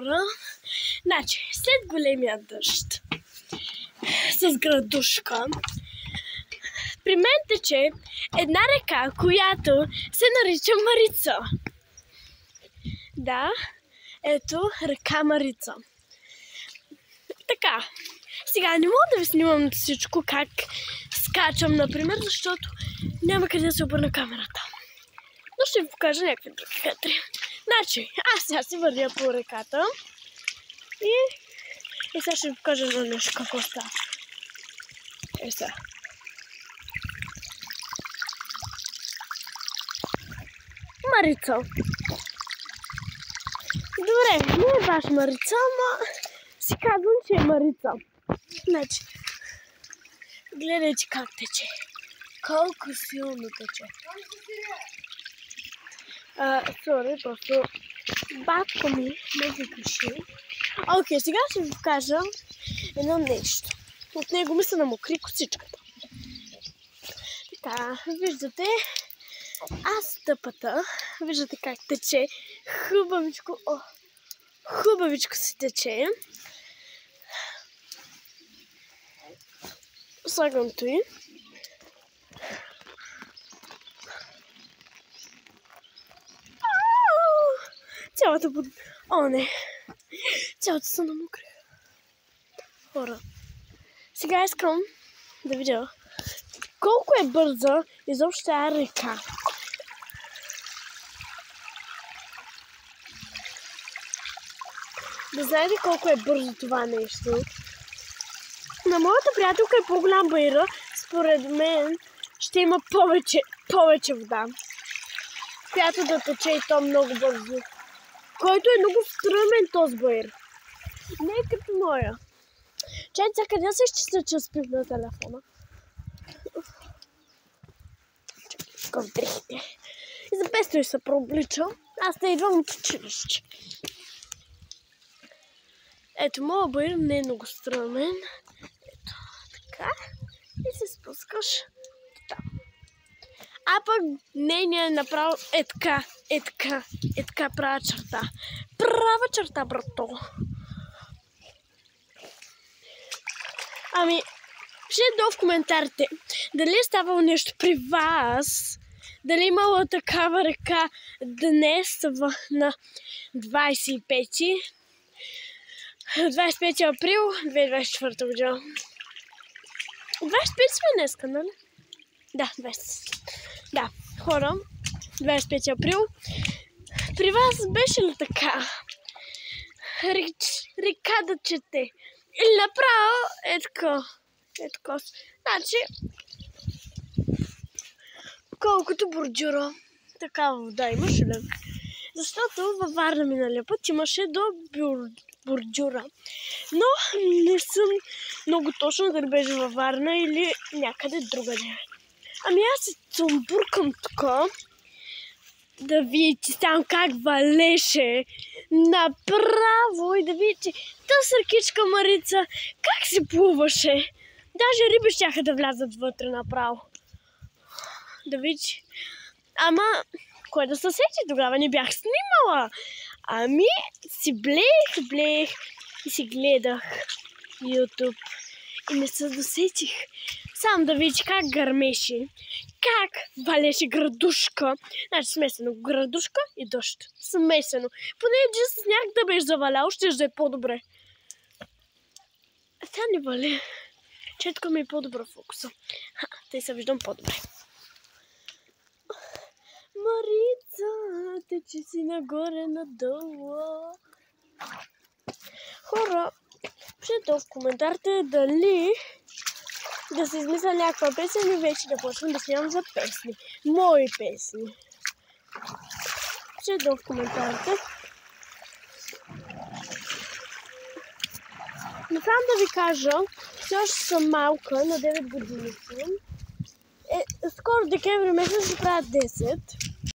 хора. Значи, след големия дъжд с градушка, при мен тече една река, която се нарича Марица. Да, ето река Марица. Така, сега не мога да ви снимам всичко как скачам, например, защото няма къде да се обърна камерата. Но ще ви покажа някакви други кадри. Значи, аз сега си вървя по реката и сега ще ви покажа на нещо какво става. Сега. Марица. Добре, не е баш Марица, ама си казвам, че е Марица. Значи, гледайте как тече. Колко силно тече. Сори, просто батко ми ме викаше. Окей, сега ще ви покажа едно нещо. От него ми се намокри косичката. Така, виждате, аз тъпата, виждате как тече. Хубавичко, хубавичко си тече. Слагам той. Цялата под... О, не! Цялата се намокри. Хора. Сега искам да видя колко е бърза изобщо тази река. Да знаете колко е бързо това нещо. На моята приятелка е по-голям баира. Според мен ще има повече вода, която да тече и то много бързо. Който е много стръмен този баир. Не е като моя. Чайте сега, къде се изчисля, че спим на телефона? Чакай, в дрехите. И за 500 се прооблича. Аз да идвам от училище. Ето, моят баир не е много стръмен. Ето, така. И се спускаш там. А пък нейният е направо е така права черта. Права черта, брато. Ами, пишете долу в коментарите, дали е ставало нещо при вас, дали имало такава река днес на 25 април 2024 година. 25 сме днеска, нали? Да, 20. Да, хора, 25 април. При вас беше ли така? Река да чете. Или направо е така. Значи, колкото борджура, такава вода имаш ли? Защото във Варна миналия път имаше до борджура. Но не съм много точно дали беше във Варна или някъде другаде. Ами аз се цумбуркам тук, да видите там как валеше направо и да видите тази рекичка Марица как се плуваше. Даже риби щяха да влязат вътре направо. Да видите. Ама, кой да се сети, тогава не бях снимала. Ами, си блех и си гледах YouTube. И не се досетих. Само да видите как гърмеше. Как валеше градушка. Значи смесено градушка и дъжд. Смесено. Поне един сняг да беше завалял, ще да е по-добре. А тя не вали. Четко ми е по-добра фокуса. Тъй се виждам по-добре. Марица, тече си нагоре-надолу. Хора, пишете в коментарите дали да се измисля някаква песен и вече да почвам да снимам за песни. Мои песни. Пишете в коментарите. Но само да ви кажа, все още съм малка, на 9 години съм. Скоро декември месец ще правя 10.